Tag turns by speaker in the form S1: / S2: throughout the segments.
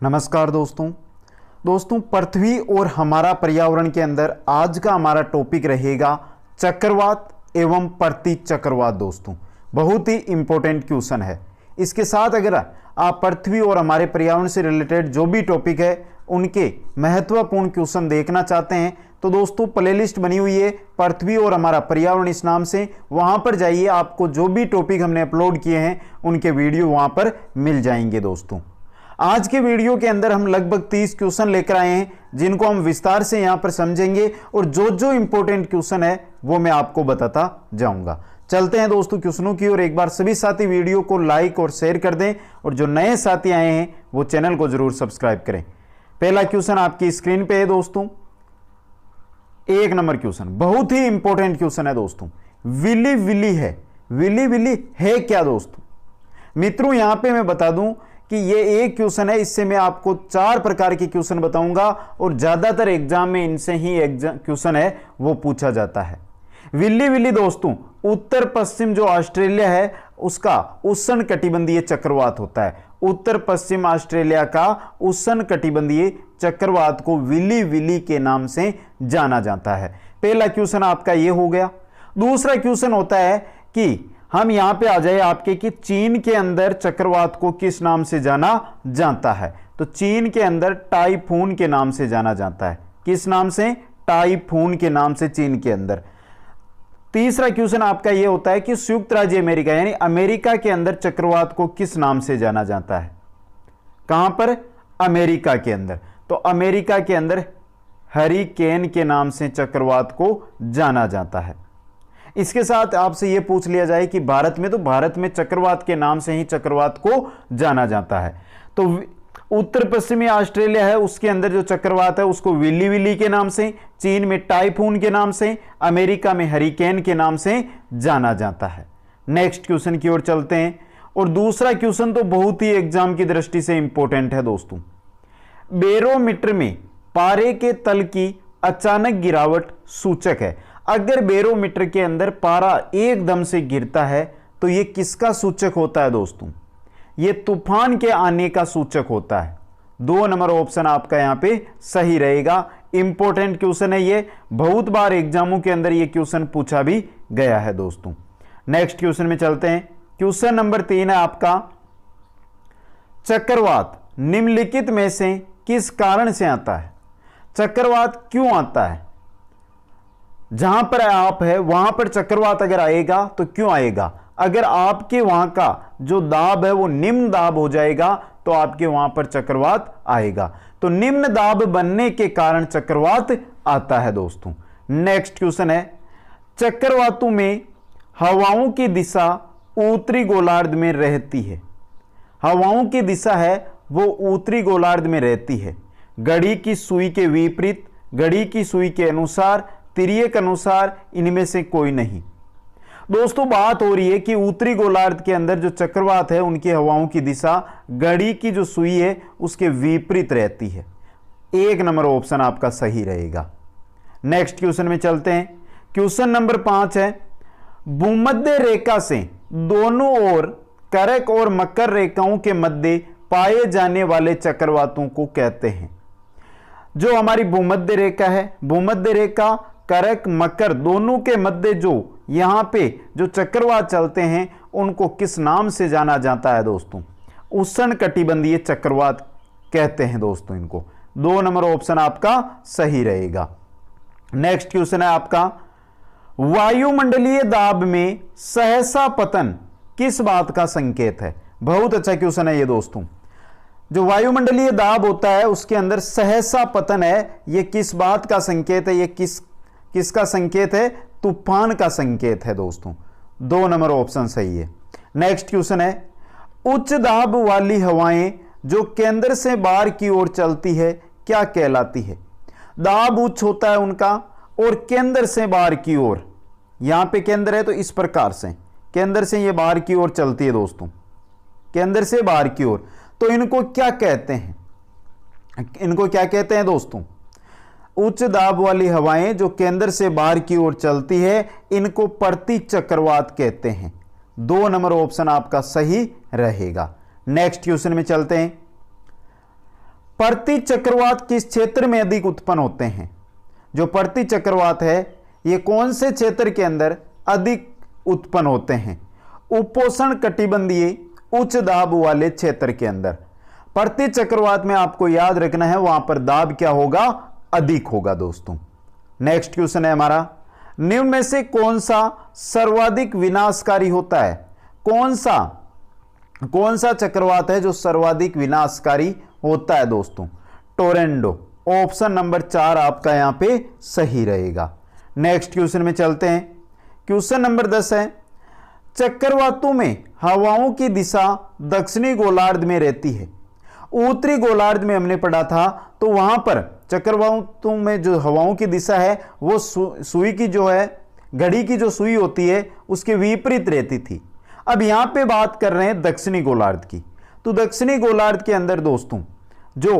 S1: नमस्कार दोस्तों पृथ्वी और हमारा पर्यावरण के अंदर आज का हमारा टॉपिक रहेगा चक्रवात एवं प्रति चक्रवात। दोस्तों बहुत ही इंपॉर्टेंट क्वेश्चन है। इसके साथ अगर आप पृथ्वी और हमारे पर्यावरण से रिलेटेड जो भी टॉपिक है उनके महत्वपूर्ण क्वेश्चन देखना चाहते हैं तो दोस्तों प्लेलिस्ट बनी हुई है पृथ्वी और हमारा पर्यावरण इस नाम से, वहां पर जाइए। आपको जो भी टॉपिक हमने अपलोड किए हैं उनके वीडियो वहां पर मिल जाएंगे। दोस्तों आज के वीडियो के अंदर हम लगभग 30 क्वेश्चन लेकर आए हैं जिनको हम विस्तार से यहां पर समझेंगे और जो जो इंपॉर्टेंट क्वेश्चन है वो मैं आपको बताता जाऊंगा। चलते हैं दोस्तों क्वेश्चनों की ओर। एक बार सभी साथी वीडियो को लाइक और शेयर कर दें और जो नए साथी आए हैं वो चैनल को जरूर सब्सक्राइब करें। पहला क्वेश्चन आपकी स्क्रीन पे है दोस्तों, 1 नंबर क्वेश्चन, बहुत ही इंपॉर्टेंट क्वेश्चन है दोस्तों। विली विली है, विली विली है क्या दोस्तों? मित्रों यहां पे मैं बता दूं कि ये एक क्वेश्चन है, इससे मैं आपको 4 प्रकार के क्वेश्चन बताऊंगा और ज्यादातर एग्जाम में इनसे ही क्वेश्चन है वो पूछा जाता है। विली विली दोस्तों उत्तर पश्चिम जो ऑस्ट्रेलिया है उसका उष्ण कटिबंधीय चक्रवात होता है। उत्तर पश्चिम ऑस्ट्रेलिया का उष्ण कटिबंधीय चक्रवात को विली विली के नाम से जाना जाता है। पहला क्वेश्चन आपका ये हो गया। दूसरा क्वेश्चन होता है कि हम यहां पे आ जाए आपके कि चीन के अंदर चक्रवात को किस नाम से जाना जाता है? तो चीन के अंदर टाइफून के नाम से जाना जाता है। किस नाम से? टाइफून के नाम से चीन के अंदर। तीसरा क्वेश्चन आपका यह होता है कि संयुक्त राज्य अमेरिका यानी अमेरिका के अंदर चक्रवात को किस नाम से जाना जाता है? कहां पर? अमेरिका के अंदर। तो अमेरिका के अंदर हरिकेन के नाम से चक्रवात को जाना जाता है। इसके साथ आपसे यह पूछ लिया जाए कि भारत में, तो भारत में चक्रवात के नाम से ही चक्रवात को जाना जाता है। तो उत्तर पश्चिमी ऑस्ट्रेलिया है उसके अंदर जो चक्रवात है उसको विली विली के नाम से, चीन में टाइफून के नाम से, अमेरिका में हरिकेन के नाम से जाना जाता है। नेक्स्ट क्वेश्चन की ओर चलते हैं और दूसरा क्वेश्चन तो बहुत ही एग्जाम की दृष्टि से इंपॉर्टेंट है दोस्तों। बैरोमीटर में पारे के तल की अचानक गिरावट सूचक है। अगर बैरोमीटर के अंदर पारा एकदम से गिरता है तो यह किसका सूचक होता है दोस्तों? यह तूफान के आने का सूचक होता है। 2 नंबर ऑप्शन आपका यहां पे सही रहेगा। इंपॉर्टेंट क्वेश्चन है ये, बहुत बार एग्जामों के अंदर यह क्वेश्चन पूछा भी गया है दोस्तों। नेक्स्ट क्वेश्चन में चलते हैं। क्वेश्चन नंबर 3 है आपका, चक्रवात निम्नलिखित में से किस कारण से आता है? चक्रवात क्यों आता है? जहां पर आप है वहां पर चक्रवात अगर आएगा तो क्यों आएगा? अगर आपके वहां का जो दाब है वो निम्न दाब हो जाएगा तो आपके वहां पर चक्रवात आएगा। तो निम्न दाब बनने के कारण चक्रवात आता है दोस्तों। नेक्स्ट क्वेश्चन है, चक्रवातों में हवाओं की दिशा उत्तरी गोलार्ध में रहती है। हवाओं की दिशा है वो उत्तरी गोलार्ध में रहती है। घड़ी की सुई के विपरीत, घड़ी की सुई के अनुसार, तिर्यक अनुसार, इनमें से कोई नहीं। दोस्तों बात हो रही है कि उत्तरी गोलार्ध के अंदर जो चक्रवात है उनकी हवाओं की दिशा घड़ी की जो सुई है उसके विपरीत रहती है। 1 नंबर ऑप्शन आपका सही रहेगा। नेक्स्ट क्वेश्चन में चलते हैं। क्वेश्चन नंबर 5 है, भूमध्य रेखा से दोनों ओर करक और मकर रेखाओं के मध्य पाए जाने वाले चक्रवातों को कहते हैं। जो हमारी भूमध्य रेखा है, भूमध्य रेखा करक मकर दोनों के मध्य जो यहां पे जो चक्रवात चलते हैं उनको किस नाम से जाना जाता है दोस्तों? उष्ण कटिबंधीय चक्रवात कहते हैं दोस्तों इनको। 2 नंबर ऑप्शन आपका सही रहेगा। नेक्स्ट क्वेश्चन है आपका, वायुमंडलीय दाब में सहसा पतन किस बात का संकेत है? बहुत अच्छा क्वेश्चन है ये दोस्तों। जो वायुमंडलीय दाब होता है उसके अंदर सहसा पतन है, यह किस बात का संकेत है? यह किसका संकेत है? तूफान का संकेत है दोस्तों। 2 नंबर ऑप्शन सही है। नेक्स्ट क्वेश्चन है, उच्च दाब वाली हवाएं जो केंद्र से बाहर की ओर चलती है क्या कहलाती है? दाब उच्च होता है उनका और केंद्र से बाहर की ओर, यहां पे केंद्र है तो इस प्रकार से केंद्र से ये बाहर की ओर चलती है दोस्तों, केंद्र से बाहर की ओर। तो इनको क्या कहते हैं? इनको क्या कहते हैं दोस्तों? उच्च दाब वाली हवाएं जो केंद्र से बाहर की ओर चलती है इनको प्रति चक्रवात कहते हैं। 2 नंबर ऑप्शन आपका सही रहेगा। नेक्स्ट क्वेश्चन में चलते हैं। प्रति चक्रवात किस क्षेत्र में अधिक उत्पन्न होते हैं? जो प्रति चक्रवात है ये कौन से क्षेत्र के अंदर अधिक उत्पन्न होते हैं? उपोष्ण कटिबंधीय उच्च दाब वाले क्षेत्र के अंदर। प्रति चक्रवात में आपको याद रखना है वहां पर दाब क्या होगा? अधिक होगा दोस्तों। नेक्स्ट क्वेश्चन है हमारा, निम्न में से कौन सा सर्वाधिक विनाशकारी होता है? कौन सा चक्रवात है जो सर्वाधिक विनाशकारी होता है दोस्तों? टोरेंडो। ऑप्शन नंबर 4 आपका यहां पे सही रहेगा। नेक्स्ट क्वेश्चन में चलते हैं। क्वेश्चन नंबर 10 है, चक्रवातों में हवाओं की दिशा दक्षिणी गोलार्ध में रहती है। उत्तरी गोलार्ध में हमने पढ़ा था, तो वहां पर चक्रवातों में जो हवाओं की दिशा है वो सुई की जो है, घड़ी की जो सुई होती है उसके विपरीत रहती थी। अब यहां पे बात कर रहे हैं दक्षिणी गोलार्ध की। तो दक्षिणी गोलार्ध के अंदर दोस्तों जो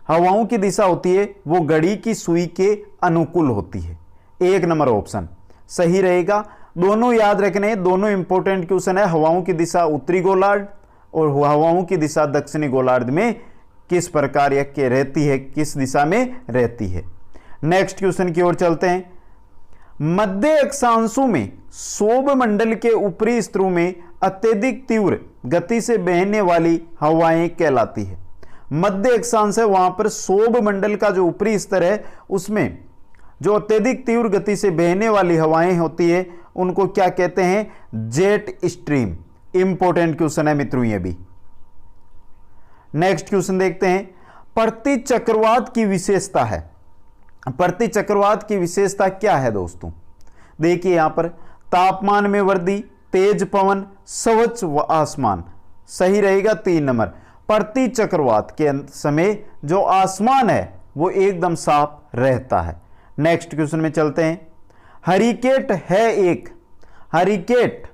S1: हवाओं की दिशा होती है वो घड़ी की सुई के अनुकूल होती है। 1 नंबर ऑप्शन सही रहेगा। दोनों याद रखने, दोनों इंपॉर्टेंट क्वेश्चन है। हवाओं की दिशा उत्तरी गोलार्ध और हवाओं की दिशा दक्षिणी गोलार्ध में किस प्रकार या के रहती है, किस दिशा में रहती है। नेक्स्ट क्वेश्चन की ओर चलते हैं। मध्य अक्षांशों में सौभ मंडल के ऊपरी स्तरों में अत्यधिक तीव्र गति से बहने वाली हवाएं कहलाती है। मध्य अक्षांश है वहां पर सौभ मंडल का जो ऊपरी स्तर है उसमें जो अत्यधिक तीव्र गति से बहने वाली हवाएं होती है उनको क्या कहते हैं? Jet stream. इंपॉर्टेंट क्वेश्चन है मित्रों ये भी। नेक्स्ट क्वेश्चन देखते हैं। प्रति चक्रवात की विशेषता है। प्रति चक्रवात की विशेषता क्या है दोस्तों? देखिए यहां पर तापमान में वृद्धि, तेज पवन, स्वच्छ आसमान। सही रहेगा 3 नंबर। प्रति चक्रवात के समय जो आसमान है वो एकदम साफ रहता है। नेक्स्ट क्वेश्चन में चलते हैं। हरिकेट है एक, हरिकेट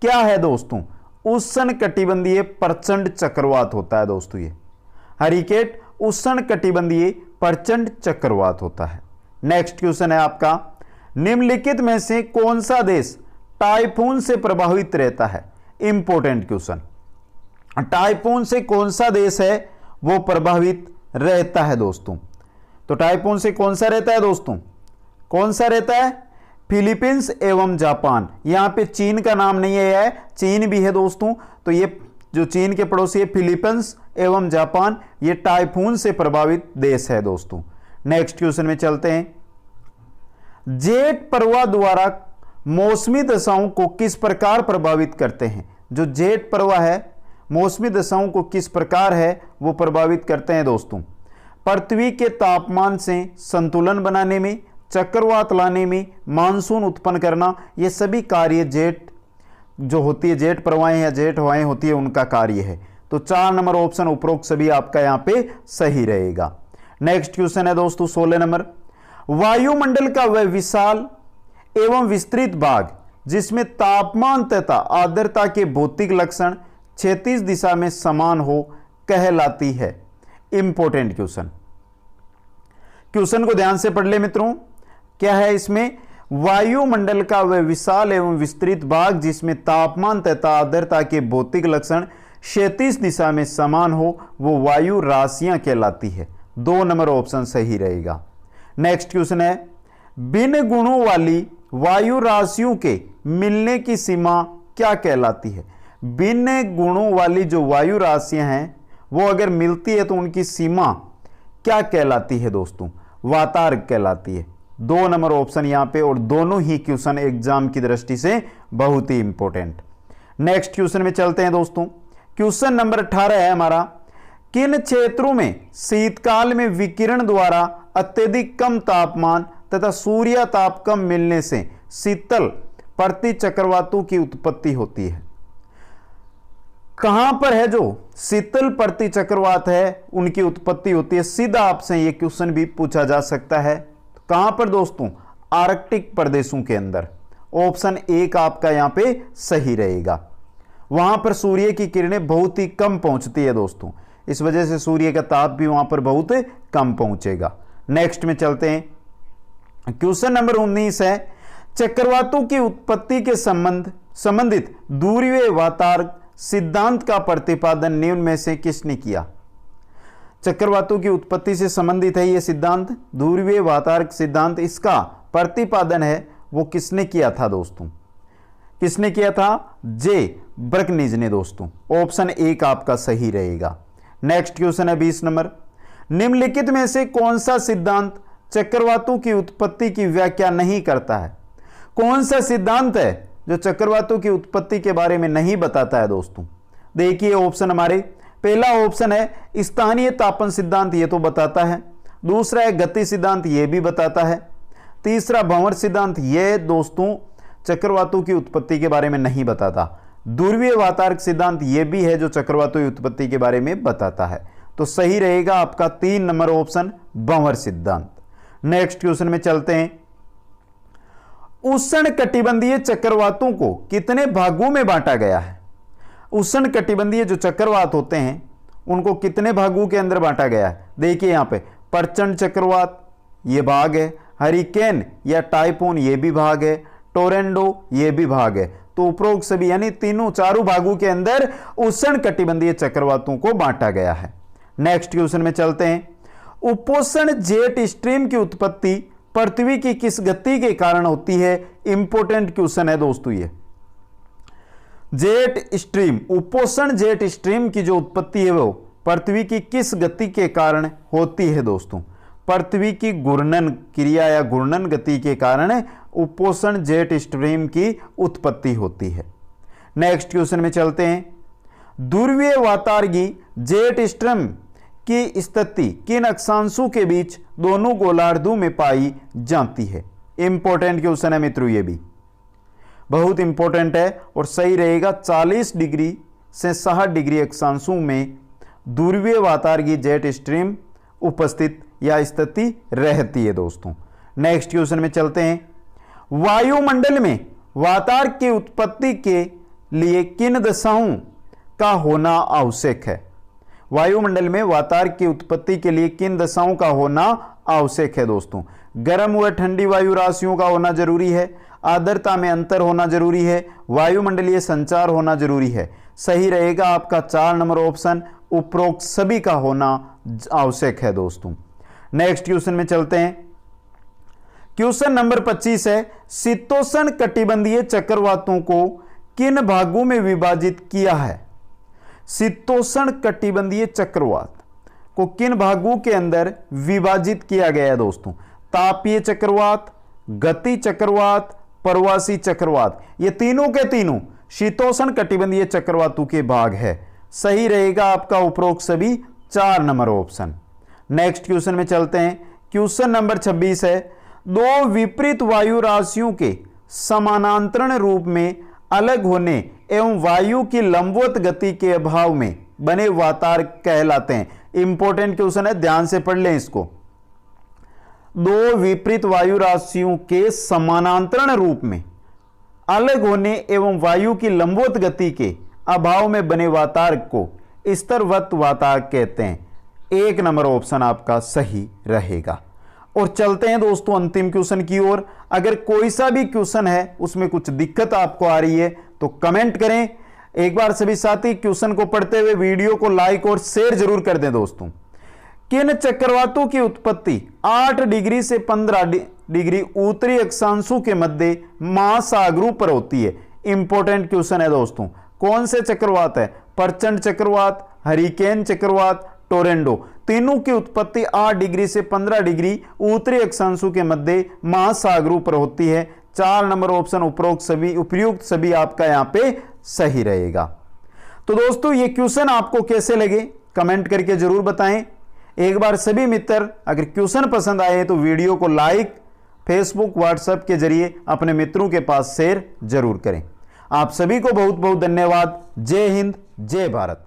S1: क्या है दोस्तों? उष्ण कटिबंधीय प्रचंड चक्रवात होता है दोस्तों। ये हरिकेट उष्ण कटिबंधीय प्रचंड चक्रवात होता है। नेक्स्ट क्वेश्चन है आपका, निम्नलिखित में से कौन सा देश टाइफून से प्रभावित रहता है? Important question. टाइफून से कौन सा देश है वो प्रभावित रहता है दोस्तों? तो टाइफून से कौन सा रहता है दोस्तों? कौन सा रहता है? फिलीपींस एवं जापान। यहां पे चीन का नाम नहीं है, चीन भी है दोस्तों। तो ये जो चीन के पड़ोसी है फिलीपींस एवं जापान, ये टाइफून से प्रभावित देश है दोस्तों। नेक्स्ट क्वेश्चन में चलते हैं। जेट प्रवाह द्वारा मौसमी दशाओं को किस प्रकार प्रभावित करते हैं? जो जेट प्रवाह है मौसमी दशाओं को किस प्रकार है वो प्रभावित करते हैं दोस्तों? पृथ्वी के तापमान से संतुलन बनाने में, चक्रवात लाने में, मानसून उत्पन्न करना, ये सभी कार्य जेट जो होती है, जेट प्रवाहें या जेट हवाएं होती है उनका कार्य है। तो 4 नंबर ऑप्शन उपरोक्त सभी आपका यहां पे सही रहेगा। नेक्स्ट क्वेश्चन है दोस्तों 16 नंबर। वायुमंडल का वह विशाल एवं विस्तृत भाग जिसमें तापमान तथा आर्द्रता के भौतिक लक्षण क्षैतिज दिशा में समान हो कहलाती है। इंपॉर्टेंट क्वेश्चन, क्वेश्चन को ध्यान से पढ़ ले मित्रों। क्या है इसमें? वायुमंडल का वह विशाल एवं विस्तृत भाग जिसमें तापमान तथा आर्द्रता के भौतिक लक्षण क्षैतिज दिशा में समान हो वो वायु राशियां कहलाती है। 2 नंबर ऑप्शन सही रहेगा। नेक्स्ट क्वेश्चन है, भिन्न गुणों वाली वायु राशियों के मिलने की सीमा क्या कहलाती है? भिन्न गुणों वाली जो वायु राशियां हैं वो अगर मिलती है तो उनकी सीमा क्या कहलाती है दोस्तों? वातार्क कहलाती है। 2 नंबर ऑप्शन यहां पे, और दोनों ही क्वेश्चन एग्जाम की दृष्टि से बहुत ही इंपॉर्टेंट। नेक्स्ट क्वेश्चन में चलते हैं दोस्तों। क्वेश्चन नंबर 18 है हमारा, किन क्षेत्रों में शीतकाल में विकिरण द्वारा अत्यधिक कम तापमान तथा सूर्य ताप कम मिलने से शीतल प्रति चक्रवातों की उत्पत्ति होती है? कहां पर है जो शीतल प्रति चक्रवात है उनकी उत्पत्ति होती है? सीधा आपसे यह क्वेश्चन भी पूछा जा सकता है। कहां पर दोस्तों? आर्कटिक प्रदेशों के अंदर। ऑप्शन 1 आपका यहां पे सही रहेगा। वहां पर सूर्य की किरणें बहुत ही कम पहुंचती है दोस्तों, इस वजह से सूर्य का ताप भी वहां पर बहुत कम पहुंचेगा। नेक्स्ट में चलते हैं। क्वेश्चन नंबर 19 है, चक्रवातों की उत्पत्ति के संबंधित दूरवीय वातार्क सिद्धांत का प्रतिपादन निम्न में से किसने किया? चक्रवातों की उत्पत्ति से संबंधित है यह सिद्धांत, ध्रुवीय वातावरण सिद्धांत। इसका प्रतिपादन है वो किसने किया था दोस्तों? किसने किया था? जे बर्कनिज ने दोस्तों। ऑप्शन 1 आपका सही रहेगा। नेक्स्ट क्वेश्चन है 20 नंबर। निम्नलिखित में से कौन सा सिद्धांत चक्रवातों की उत्पत्ति की व्याख्या नहीं करता है? कौन सा सिद्धांत है जो चक्रवातों की उत्पत्ति के बारे में नहीं बताता है दोस्तों? देखिए ऑप्शन हमारे, पहला ऑप्शन है स्थानीय तापन सिद्धांत, ये तो बताता है। दूसरा है गति सिद्धांत, ये भी बताता है। तीसरा भंवर सिद्धांत, ये दोस्तों चक्रवातों की उत्पत्ति के बारे में नहीं बताता। ध्रुवीय वातावरण सिद्धांत ये भी है जो चक्रवातों की उत्पत्ति के बारे में बताता है। तो सही रहेगा आपका 3 नंबर ऑप्शन, भंवर सिद्धांत। नेक्स्ट क्वेश्चन में चलते हैं। उष्णकटिबंधीय चक्रवातों को कितने भागों में बांटा गया है? उष्णकटिबंधीय जो चक्रवात होते हैं उनको कितने भागों के अंदर बांटा गया है? देखिए यहां पे प्रचंड चक्रवात ये भाग है, हरिकेन या टाइफून ये भी भाग है, टोरेंडो ये भी भाग है। तो उपरोक्त सभी यानी चारों भागों के अंदर उष्णकटिबंधीय चक्रवातों को बांटा गया है। नेक्स्ट क्वेश्चन में चलते हैं। उपोष्ण जेट स्ट्रीम की उत्पत्ति पृथ्वी की किस गति के कारण होती है? इंपॉर्टेंट क्वेश्चन है दोस्तों ये। जेट स्ट्रीम, उपोष्ण जेट स्ट्रीम की जो उत्पत्ति है वो पृथ्वी की किस गति के कारण होती है दोस्तों? पृथ्वी की घूर्णन क्रिया या घूर्णन गति के कारण उपोष्ण जेट स्ट्रीम की उत्पत्ति होती है। नेक्स्ट क्वेश्चन में चलते हैं। ध्रुवीय वातावरणीय जेट स्ट्रीम की स्थिति किन अक्षांशों के बीच दोनों गोलार्धों में पाई जाती है? इंपॉर्टेंट क्वेश्चन है मित्रों, ये भी बहुत इंपॉर्टेंट है और सही रहेगा। 40 डिग्री से 60 डिग्री अक्षांशों में ध्रुवीय वातावरणीय जेट स्ट्रीम उपस्थित या स्थिति रहती है दोस्तों। नेक्स्ट क्वेश्चन में चलते हैं। वायुमंडल में वातावरण की उत्पत्ति के लिए किन दशाओं का होना आवश्यक है? वायुमंडल में वातावरण की उत्पत्ति के लिए किन दशाओं का होना आवश्यक है दोस्तों? गर्म व ठंडी वायु राशियों का होना जरूरी है, आर्द्रता में अंतर होना जरूरी है, वायुमंडलीय संचार होना जरूरी है। सही रहेगा आपका 4 नंबर ऑप्शन, उपरोक्त सभी का होना आवश्यक है दोस्तों। नेक्स्ट क्वेश्चन में चलते हैं। क्वेश्चन नंबर 25 है। शीतोष्ण कटिबंधीय चक्रवातों को किन भागों में विभाजित किया है? शीतोष्ण कटिबंधीय चक्रवात को किन भागों के अंदर विभाजित किया गया है दोस्तों? तापीय चक्रवात, गति चक्रवात, प्रवासी चक्रवात, ये तीनों के तीनों शीतोष्ण कटिबंधीय चक्रवातों के भाग है। सही रहेगा आपका उपरोक्त सभी 4 नंबर ऑप्शन। नेक्स्ट क्वेश्चन में चलते हैं। क्वेश्चन नंबर 26 है। दो विपरीत वायु राशियों के समानांतरण रूप में अलग होने एवं वायु की लंबवत गति के अभाव में बने वातावरण कहलाते हैं। इंपॉर्टेंट क्वेश्चन है, ध्यान से पढ़ लें इसको। दो विपरीत वायु राशियों के समानांतरण रूप में अलग होने एवं वायु की लंबवत गति के अभाव में बने वातावरण को स्तरवत वातावरण कहते हैं। 1 नंबर ऑप्शन आपका सही रहेगा। और चलते हैं दोस्तों अंतिम क्वेश्चन की ओर। अगर कोई सा भी क्वेश्चन है उसमें कुछ दिक्कत आपको आ रही है तो कमेंट करें। एक बार सभी साथी क्वेश्चन को पढ़ते हुए वीडियो को लाइक और शेयर जरूर कर दें दोस्तों। किन चक्रवातों की उत्पत्ति 8 डिग्री से 15 डिग्री उत्तरी अक्षांशों के मध्य महासागरों पर होती है? इंपॉर्टेंट क्वेश्चन है दोस्तों। कौन से चक्रवात है? प्रचंड चक्रवात, हरिकेन चक्रवात, टोरेंडो। तीनों की उत्पत्ति 8 डिग्री से 15 डिग्री उत्तरी अक्षांशों के मध्य महासागरों पर होती है। 4 नंबर ऑप्शन उपयुक्त सभी आपका यहां पे सही रहेगा। तो दोस्तों ये क्वेश्चन आपको कैसे लगे कमेंट करके जरूर बताएं। एक बार सभी मित्र अगर क्वेश्चन पसंद आए तो वीडियो को लाइक, फेसबुक, व्हाट्सएप के जरिए अपने मित्रों के पास शेयर जरूर करें। आप सभी को बहुत बहुत धन्यवाद। जय हिंद, जय भारत।